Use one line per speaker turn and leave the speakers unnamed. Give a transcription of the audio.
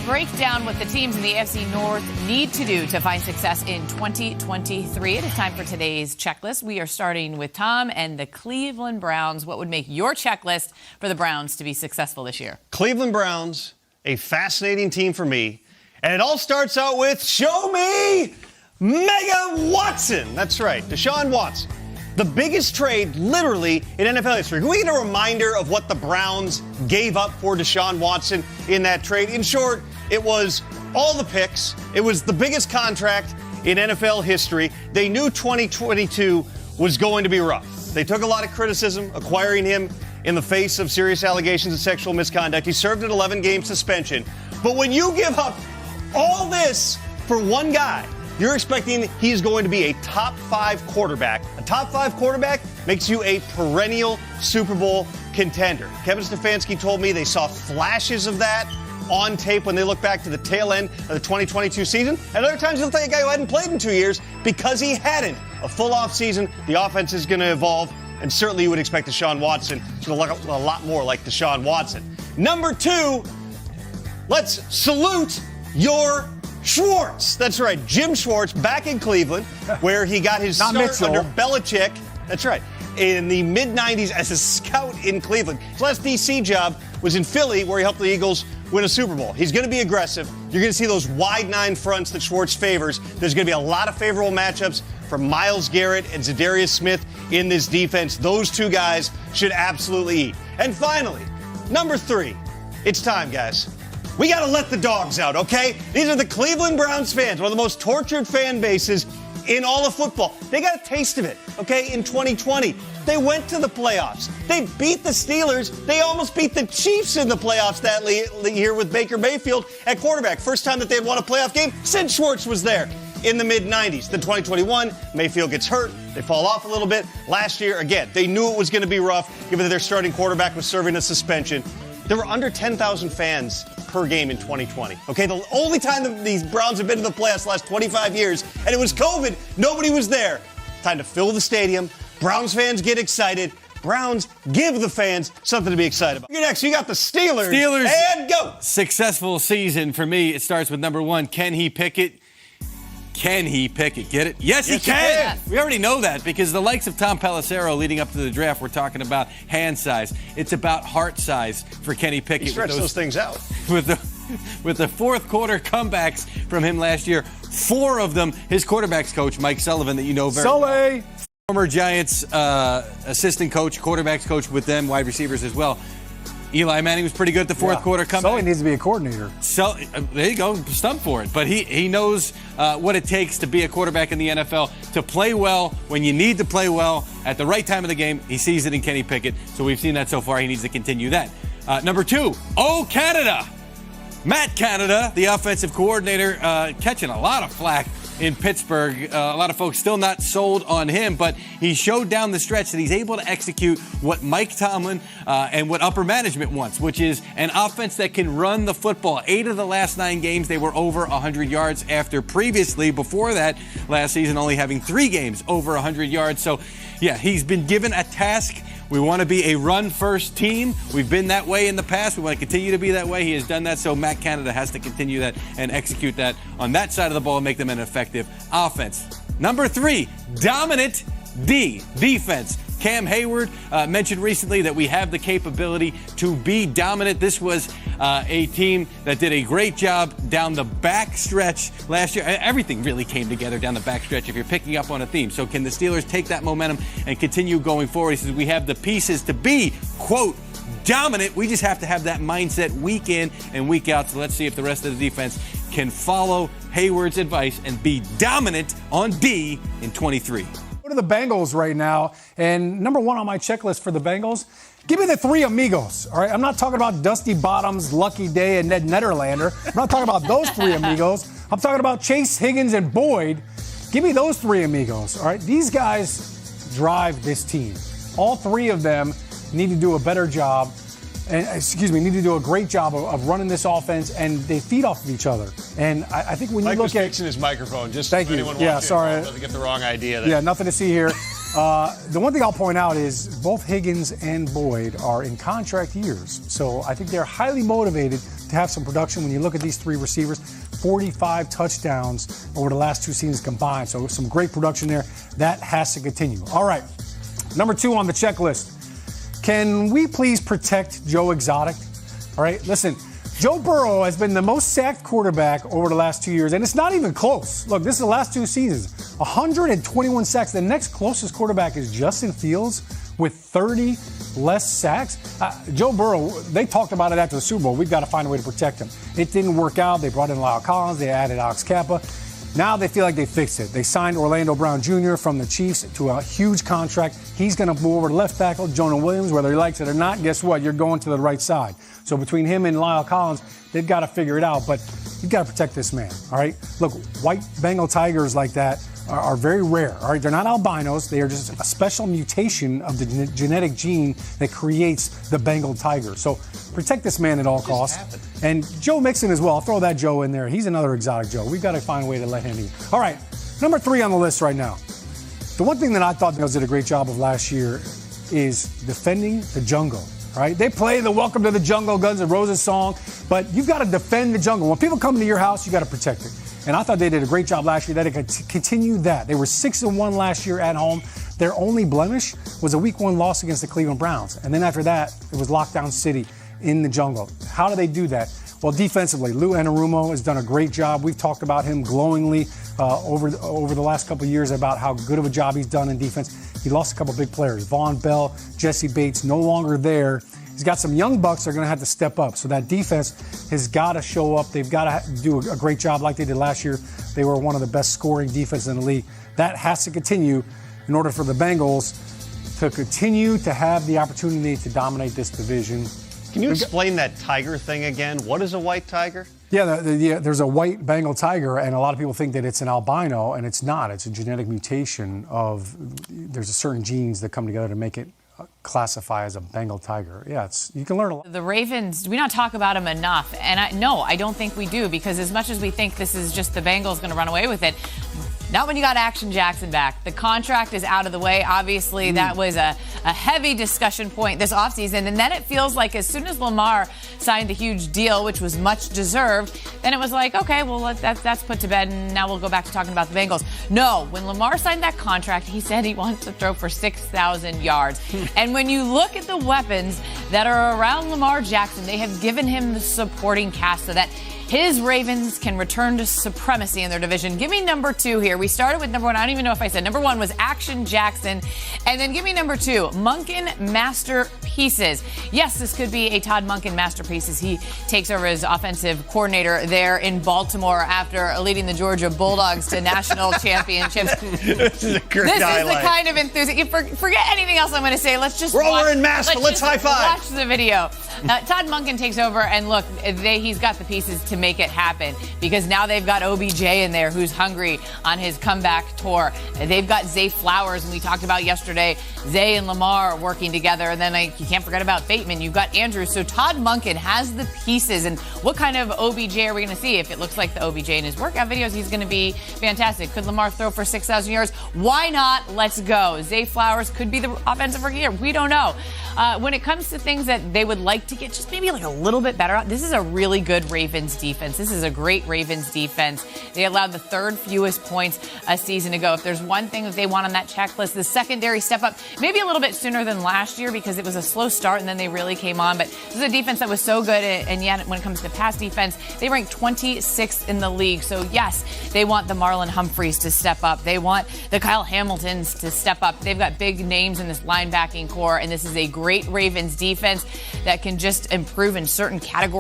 Break down what the teams in the AFC North need to do to find success in 2023. It is time for today's checklist. We are starting with Tom and the Cleveland Browns. What would make your checklist for the Browns to be successful this year?
Cleveland Browns, a fascinating team for me. And it all starts out with, show me Mega Watson. That's right, Deshaun Watson. The biggest trade, literally, in NFL history. Can we get a reminder of what the Browns gave up for Deshaun Watson in that trade? In short, it was all the picks. It was the biggest contract in NFL history. They knew 2022 was going to be rough. They took a lot of criticism acquiring him in the face of serious allegations of sexual misconduct. He served an 11-game suspension. But when you give up all this for one guy, you're expecting he's going to be a top 5 quarterback. A top 5 quarterback makes you a perennial Super Bowl contender. Kevin Stefanski told me they saw flashes of that on tape when they look back to the tail end of the 2022 season. At other times, he looked like a guy who hadn't played in 2 years because he hadn't. A full off season, the offense is going to evolve, and certainly you would expect Deshaun Watson to look a lot more like Deshaun Watson. Number 2, let's salute your Schwartz. That's right, Jim Schwartz back in Cleveland, where he got his start under Belichick. That's right, in the mid-'90s as a scout in Cleveland. His last DC job was in Philly, where he helped the Eagles win a Super Bowl. He's going to be aggressive. You're going to see those wide 9 fronts that Schwartz favors. There's going to be a lot of favorable matchups for Myles Garrett and Zadarius Smith in this defense. Those two guys should absolutely eat. And finally, number 3, it's time, guys. We got to let the dogs out, okay? These are the Cleveland Browns fans, one of the most tortured fan bases in all of football. They got a taste of it, okay, in 2020. They went to the playoffs. They beat the Steelers. They almost beat the Chiefs in the playoffs that year with Baker Mayfield at quarterback. First time that they had won a playoff game since Schwartz was there in the mid-'90s. Then 2021, Mayfield gets hurt. They fall off a little bit. Last year, again, they knew it was going to be rough, given that their starting quarterback was serving a suspension. There were under 10,000 fans per game in 2020. Okay, the only time that these Browns have been to the playoffs the last 25 years, and it was COVID, nobody was there. Time to fill the stadium. Browns fans get excited. Browns give the fans something to be excited about. Next, you got the Steelers. And go.
Successful season for me. It starts with number 1, can he pick it? Can he pick it? Get it? Yes, he can.
Yes.
We already know that because the likes of Tom Pelissero leading up to the draft, we're talking about hand size. It's about heart size for Kenny Pickett.
He stretched those things out.
With the fourth quarter comebacks from him last year, 4 of them, his quarterbacks coach, Mike Sullivan, that you know very well. Former Giants assistant coach, quarterbacks coach with them, wide receivers as well. Eli Manning was pretty good at the fourth quarter comeback.
Sully needs to be a coordinator.
So there you go, stumped for it. But he knows what it takes to be a quarterback in the NFL, to play well when you need to play well at the right time of the game. He sees it in Kenny Pickett, so we've seen that so far. He needs to continue that. Number 2, Canada. Matt Canada, the offensive coordinator, catching a lot of flack in Pittsburgh. A lot of folks still not sold on him, but he showed down the stretch that he's able to execute what Mike Tomlin and what upper management wants, which is an offense that can run the football. 8 of the last 9 games, they were over 100 yards after previously, before that, last season, only having 3 games over 100 yards. So, yeah, he's been given a task. We want to be a run-first team. We've been that way in the past. We want to continue to be that way. He has done that, so Matt Canada has to continue that and execute that on that side of the ball and make them an effective offense. Number 3, dominant defense. Cam Hayward mentioned recently that we have the capability to be dominant. This was a team that did a great job down the back stretch last year. Everything really came together down the back stretch if you're picking up on a theme. So can the Steelers take that momentum and continue going forward? He says we have the pieces to be, quote, dominant. We just have to have that mindset week in and week out. So let's see if the rest of the defense can follow Hayward's advice and be dominant on D in 23.
Go to the Bengals right now, and number 1 on my checklist for the Bengals, give me the 3 amigos, all right? I'm not talking about Dusty Bottoms, Lucky Day, and Ned Netterlander. I'm not talking about those 3 amigos. I'm talking about Chase, Higgins, and Boyd. Give me those 3 amigos, all right? These guys drive this team. All 3 of them need to do a better job. Need to do a great job of running this offense, and they feed off of each other. And I think when you look at
fixing his microphone, just
thank
so
you.
anyone
Yeah,
watching
sorry,
doesn't get the wrong idea there.
Yeah, nothing to see here. The one thing I'll point out is both Higgins and Boyd are in contract years, so I think they're highly motivated to have some production. When you look at these three receivers, 45 touchdowns over the last two seasons combined. So some great production there. That has to continue. All right, number 2 on the checklist. Can we please protect Joe Exotic? All right, listen. Joe Burrow has been the most sacked quarterback over the last 2 years, and it's not even close. Look, this is the last 2 seasons. 121 sacks. The next closest quarterback is Justin Fields with 30 less sacks. Joe Burrow, they talked about it after the Super Bowl. We've got to find a way to protect him. It didn't work out. They brought in Lyle Collins. They added Alex Kappa. Now they feel like they fixed it. They signed Orlando Brown Jr. from the Chiefs to a huge contract. He's going to move over to left tackle. Jonah Williams, whether he likes it or not, guess what? You're going to the right side. So between him and Lyle Collins, they've got to figure it out. But you've got to protect this man, all right? Look, white Bengal tigers like that are very rare, all right? They're not albinos. They are just a special mutation of the genetic gene that creates the Bengal tiger. So protect this man at all costs. And Joe Mixon as well. I'll throw that Joe in there. He's another exotic Joe. We've got to find a way to let him eat. All right, number 3 on the list right now. The one thing that I thought the Bengals did a great job of last year is defending the jungle. Right? They play the Welcome to the Jungle, Guns N' Roses song, but you've got to defend the jungle. When people come to your house, you got to protect it. And I thought they did a great job last year. They could continue that. They were 6-1 last year at home. Their only blemish was a Week 1 loss against the Cleveland Browns. And then after that, it was Lockdown City in the jungle. How do they do that? Well, defensively, Lou Anarumo has done a great job. We've talked about him glowingly over the last couple of years about how good of a job he's done in defense. He lost a couple big players. Von Bell, Jesse Bates, no longer there. He's got some young bucks that are going to have to step up. So that defense has got to show up. They've got to do a great job like they did last year. They were one of the best scoring defenses in the league. That has to continue in order for the Bengals to continue to have the opportunity to dominate this division.
Can you explain that tiger thing again? What is a white tiger?
Yeah, there's a white Bengal tiger, and a lot of people think that it's an albino, and it's not. It's a genetic mutation of, there's a certain genes that come together to make it classify as a Bengal tiger. Yeah, you can learn a lot.
The Ravens, do we not talk about them enough? And I don't think we do, because as much as we think this is just the Bengals going to run away with it, not when you got Action Jackson back. The contract is out of the way. Obviously, that was a heavy discussion point this offseason. And then it feels like as soon as Lamar signed the huge deal, which was much deserved, then it was like, okay, well, that's put to bed, and now we'll go back to talking about the Bengals. No, when Lamar signed that contract, he said he wants to throw for 6,000 yards. And when you look at the weapons that are around Lamar Jackson, they have given him the supporting cast so that his Ravens can return to supremacy in their division. Give me number 2 here. We started with number 1. I don't even know if I said number 1 was Action Jackson. And then give me number 2, Monken Masterpieces. Yes, this could be a Todd Monken masterpiece as he takes over as offensive coordinator there in Baltimore after leading the Georgia Bulldogs to national championships.
This is a great
This
highlight.
is the kind of enthusiasm. Forget anything else I'm going to say. Let's just
We're all wearing masks, but let's high five.
Watch the video. Todd Monken takes over, and look, he's got the pieces to make it happen, because now they've got OBJ in there who's hungry on his comeback tour. They've got Zay Flowers, and we talked about yesterday, Zay and Lamar working together, and then you can't forget about Bateman. You've got Andrews. So Todd Monken has the pieces, and what kind of OBJ are we going to see? If it looks like the OBJ in his workout videos, he's going to be fantastic. Could Lamar throw for 6,000 yards? Why not? Let's go. Zay Flowers could be the offensive rookie here. We don't know. When it comes to things that they would like to get just maybe like a little bit better, this is a really good Ravens defense. This is a great Ravens defense. They allowed the 3rd fewest points a season ago. If there's one thing that they want on that checklist, the secondary step up, maybe a little bit sooner than last year because it was a slow start and then they really came on. But this is a defense that was so good, and yet when it comes to pass defense, they rank 26th in the league. So yes, they want the Marlon Humphreys to step up. They want the Kyle Hamiltons to step up. They've got big names in this linebacking core, and this is a great Ravens defense that can just improve in certain categories.